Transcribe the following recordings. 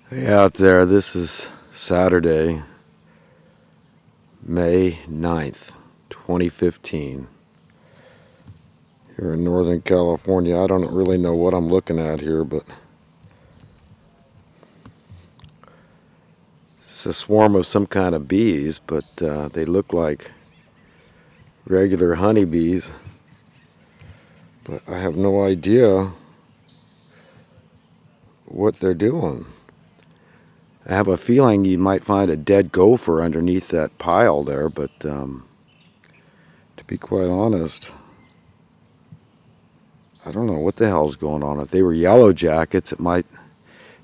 Hey out there, this is Saturday, May 9th, 2015, here in Northern California. I don't really know what I'm looking at here, but it's a swarm of some kind of bees, but they look like regular honeybees, but I have no idea what they're doing. I have a feeling you might find a dead gopher underneath that pile there, but to be quite honest, I don't know what the hell's going on. If they were yellow jackets, it might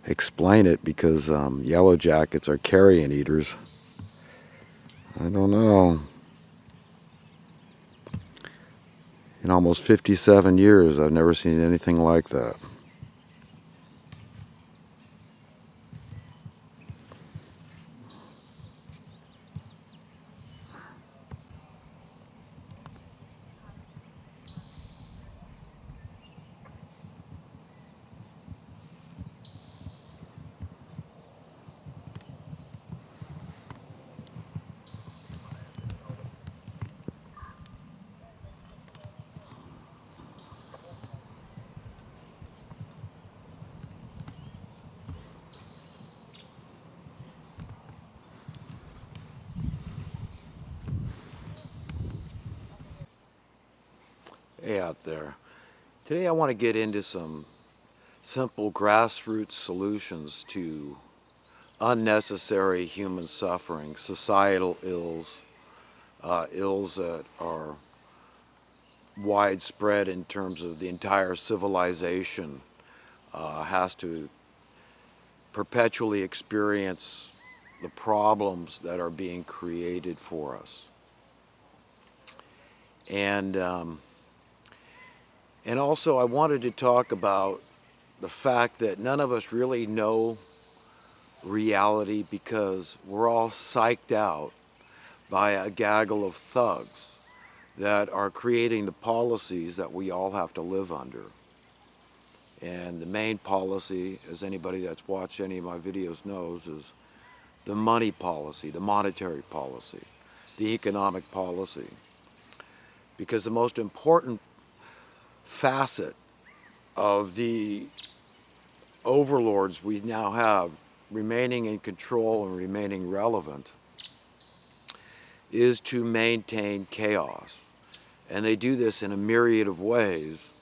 explain it, because yellow jackets are carrion eaters. I don't know. In almost 57 years, I've never seen anything like that. Hey out there. Today I want to get into some simple grassroots solutions to unnecessary human suffering, societal ills, ills that are widespread in terms of the entire civilization has to perpetually experience the problems that are being created for us. And and also I wanted to talk about the fact that none of us really know reality, because we're all psyched out by a gaggle of thugs that are creating the policies that we all have to live under. And the main policy, as anybody that's watched any of my videos knows, is the money policy, the monetary policy, the economic policy. Because the most important facet of the overlords we now have remaining in control and remaining relevant is to maintain chaos. And they do this in a myriad of ways,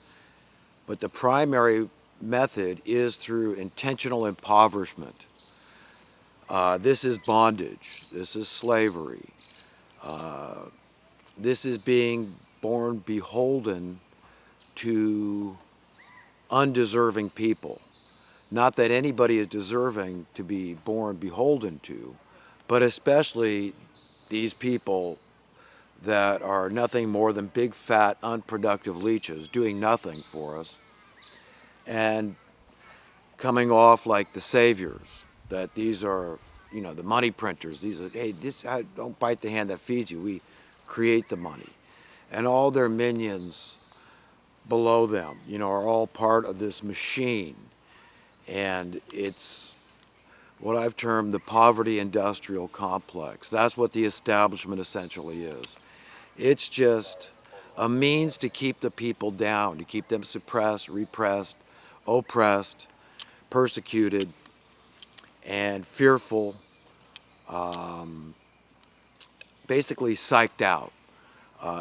but the primary method is through intentional impoverishment. This is bondage, this is slavery, this is being born beholden to undeserving people. Not that anybody is deserving to be born beholden to, but especially these people that are nothing more than big, fat, unproductive leeches doing nothing for us and coming off like the saviors, that these are, the money printers. These are, hey, don't bite the hand that feeds you. We create the money. And all their minions below them, are all part of this machine. And it's what I've termed the poverty industrial complex. That's what the establishment essentially is. It's just a means to keep the people down, to keep them suppressed, repressed, oppressed, persecuted, and fearful, basically psyched out.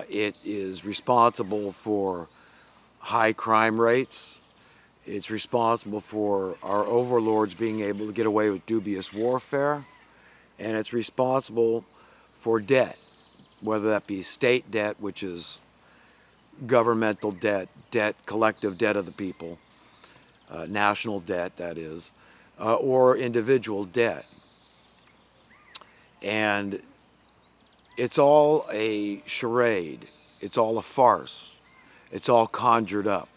It is responsible for high crime rates. It's responsible for our overlords being able to get away with dubious warfare. And it's responsible for debt, whether that be state debt, which is governmental debt, collective debt of the people, national debt, that is, or individual debt. And it's all a charade. It's all a farce. It's all conjured up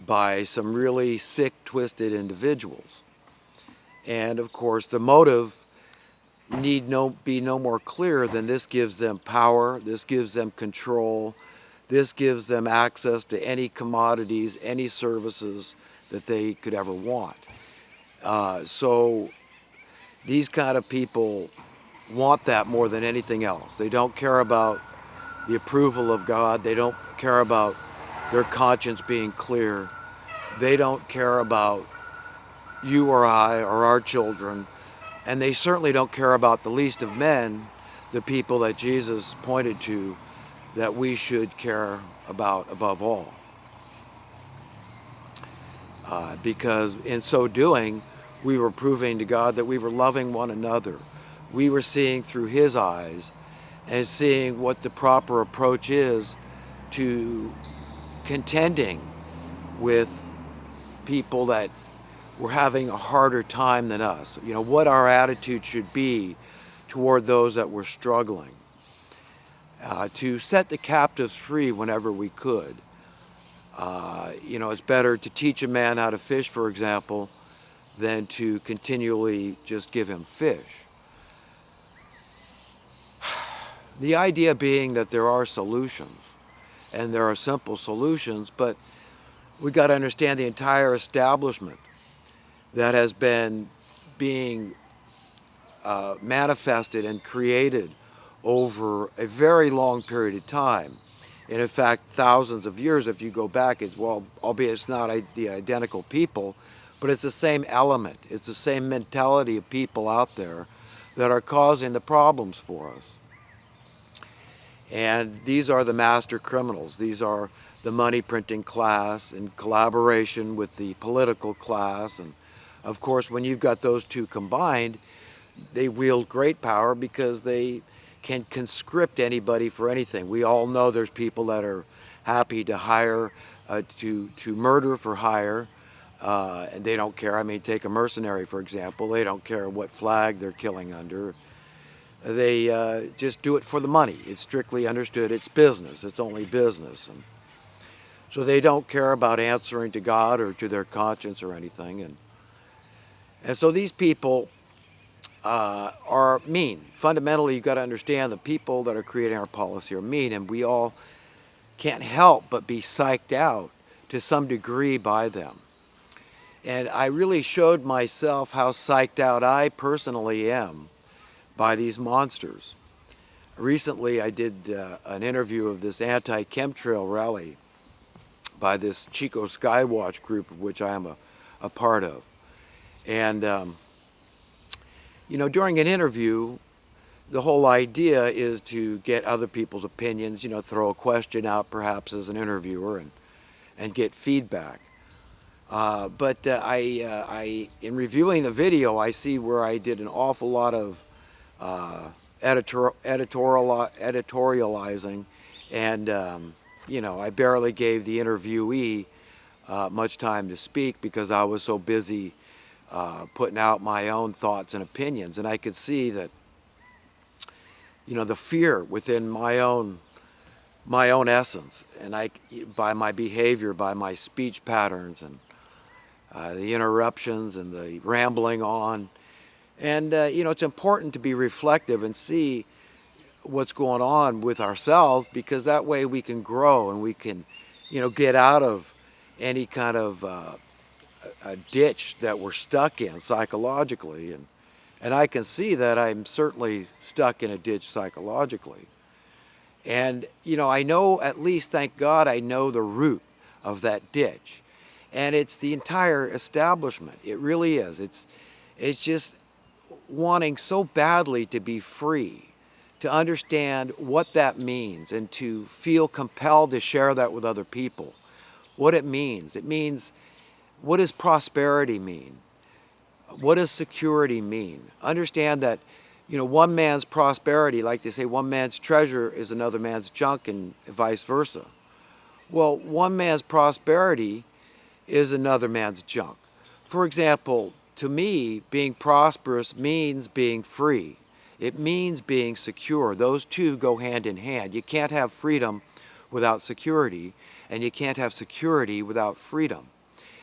by some really sick, twisted individuals. And of course, the motive need be no more clear than this gives them power, this gives them control, this gives them access to any commodities, any services that they could ever want. So These kind of people want that more than anything else. They don't care about the approval of God. They don't care about their conscience being clear. They don't care about you or I or our children. And they certainly don't care about the least of men, the people that Jesus pointed to that we should care about above all. Because in so doing, we were proving to God that we were loving one another. We were seeing through His eyes and seeing what the proper approach is to contending with people that were having a harder time than us. You know, what our attitude should be toward those that were struggling. To set the captives free whenever we could. You know, it's better to teach a man how to fish, for example, than to continually just give him fish. The idea being that there are solutions, and there are simple solutions, but we got to understand the entire establishment that has been being manifested and created over a very long period of time. And in fact, thousands of years, if you go back, it's, well, albeit it's not the identical people, but it's the same element. It's the same mentality of people out there that are causing the problems for us. And these are the master criminals. These are the money printing class in collaboration with the political class. And of course, when you've got those two combined, they wield great power because they can conscript anybody for anything. We all know there's people that are happy to hire, to murder for hire, and they don't care. I mean, take a mercenary, for example. They don't care what flag they're killing under. They just do it for the money. It's strictly understood. It's business. It's only business. And so they don't care about answering to God or to their conscience or anything. And so these people are mean. Fundamentally, you've got to understand the people that are creating our policy are mean, and we all can't help but be psyched out to some degree by them. And I really showed myself how psyched out I personally am by these monsters. Recently, I did an interview of this anti-chemtrail rally by this Chico Skywatch group, of which I am a part of. And you know, during an interview, the whole idea is to get other people's opinions, you know, throw a question out perhaps as an interviewer and get feedback. But in reviewing the video, I see where I did an awful lot of editorializing, and you know, I barely gave the interviewee much time to speak because I was so busy putting out my own thoughts and opinions. And I could see that, you know, the fear within my own essence, and by my behavior, by my speech patterns, and the interruptions and the rambling on. And you know, it's important to be reflective and see what's going on with ourselves, because that way we can grow and we can, you know, get out of any kind of a ditch that we're stuck in psychologically. And I can see that I'm certainly stuck in a ditch psychologically. And, you know, I know, at least, thank God, I know the root of that ditch. And it's the entire establishment. It really is. It's just wanting so badly to be free, to understand what that means, and to feel compelled to share that with other people. What it means. It means, what does prosperity mean? What does security mean? Understand that, you know, one man's prosperity, like they say, one man's treasure is another man's junk, and vice versa. Well, one man's prosperity is another man's junk. For example, to me, being prosperous means being free. It means being secure. Those two go hand in hand. You can't have freedom without security, and you can't have security without freedom.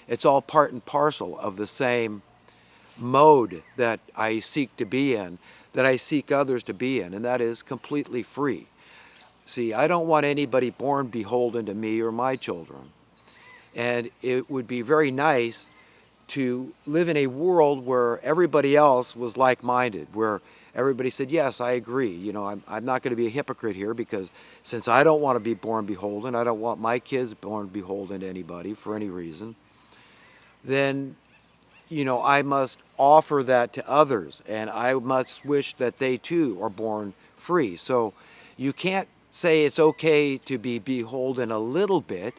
It's all part and parcel of the same mode that I seek to be in, that I seek others to be in, and that is completely free. See, I don't want anybody born beholden to me or my children. And it would be very nice to live in a world where everybody else was like-minded, where everybody said, yes, I agree. You know, I'm not going to be a hypocrite here, because since I don't want to be born beholden, I don't want my kids born beholden to anybody for any reason, then, you know, I must offer that to others, and I must wish that they too are born free. So you can't say it's okay to be beholden a little bit,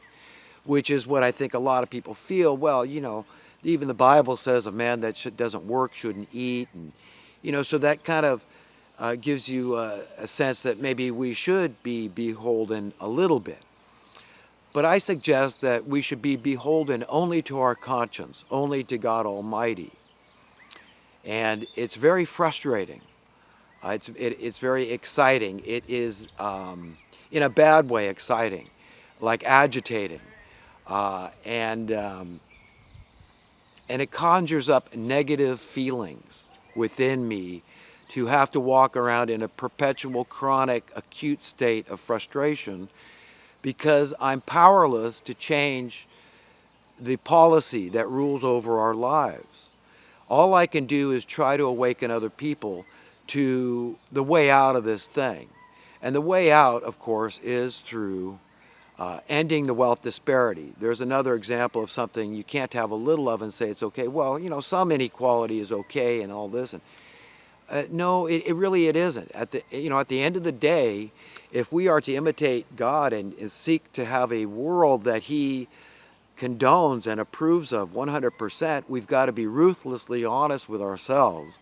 which is what I think a lot of people feel. Well, you know, even the Bible says a man that doesn't work shouldn't eat, and you know, so that kind of gives you a sense that maybe we should be beholden a little bit. But I suggest that we should be beholden only to our conscience, only to God Almighty. And it's very frustrating. It's very exciting. It is, in a bad way, exciting, like agitating. Uh, and, um, and it conjures up negative feelings within me to have to walk around in a perpetual, chronic, acute state of frustration, because I'm powerless to change the policy that rules over our lives. All I can do is try to awaken other people to the way out of this thing. And the way out, of course, is through ending the wealth disparity. There's another example of something you can't have a little of and say it's okay. Well, you know, some inequality is okay and all this. And no, it isn't. At the end of the day, if we are to imitate God and seek to have a world that He condones and approves of 100%, we've got to be ruthlessly honest with ourselves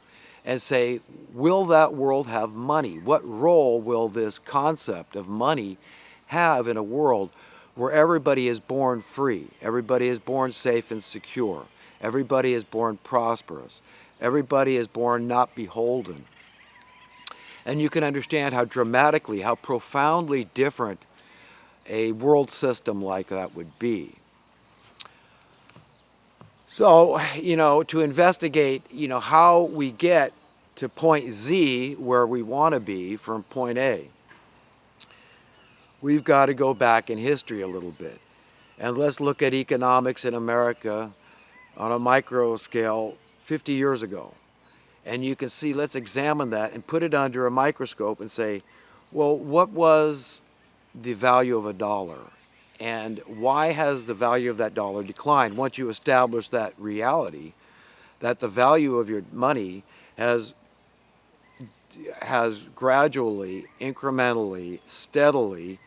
and say, will that world have money? What role will this concept of money have in a world where everybody is born free, everybody is born safe and secure, everybody is born prosperous, everybody is born not beholden? And you can understand how dramatically, how profoundly different a world system like that would be. So, you know, to investigate, you know, how we get to point Z, where we want to be from point A, we've got to go back in history a little bit. And let's look at economics in America on a micro scale 50 years ago. And you can see, let's examine that and put it under a microscope and say, well, what was the value of a dollar? And why has the value of that dollar declined? Once you establish that reality, that the value of your money has gradually, incrementally, steadily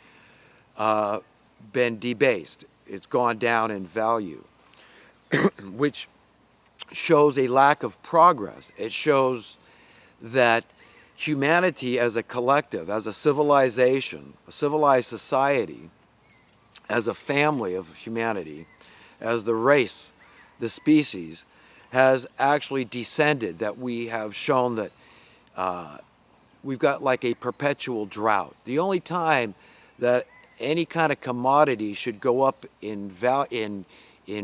been debased. It's gone down in value, which shows a lack of progress. It shows that humanity as a collective, as a civilization, a civilized society, as a family of humanity, as the race, the species, has actually descended, that we have shown that we've got like a perpetual drought. The only time that any kind of commodity should go up in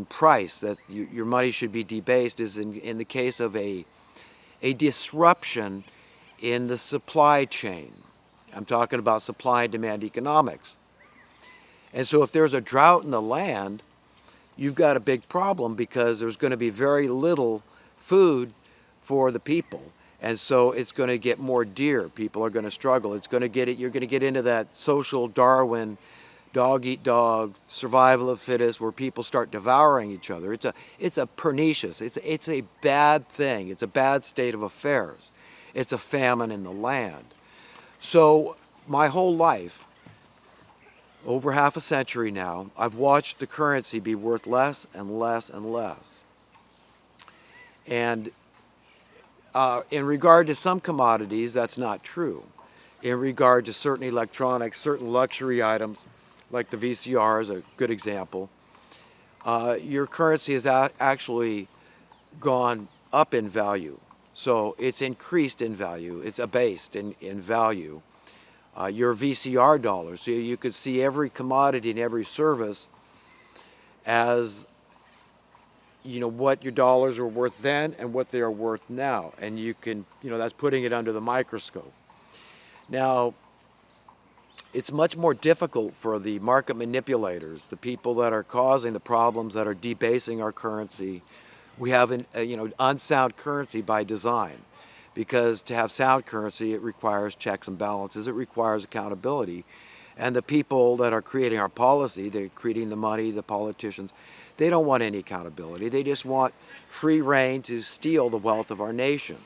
price, that your money should be debased, is in the case of a disruption in the supply chain. I'm talking about supply and demand economics. And so if there's a drought in the land, you've got a big problem, because there's going to be very little food for the people. And so it's going to get more dear. People are going to struggle. You're going to get into that social Darwin, dog eat dog, survival of fittest, where people start devouring each other. It's a pernicious, it's a bad thing. It's a bad state of affairs. It's a famine in the land. So my whole life, over half a century now, I've watched the currency be worth less and less and less. And in regard to some commodities, that's not true. In regard to certain electronics, certain luxury items, like the VCR is a good example, your currency has actually gone up in value. So it's increased in value, it's abased in value. Your VCR dollars, so you could see every commodity and every service as, you know, what your dollars were worth then and what they are worth now. And you can, you know, that's putting it under the microscope. Now, it's much more difficult for the market manipulators, the people that are causing the problems, that are debasing our currency We have an unsound currency by design, because to have sound currency, it requires checks and balances. It requires accountability. And the people that are creating our policy, they're creating the money, the politicians, they don't want any accountability. They just want free reign to steal the wealth of our nation.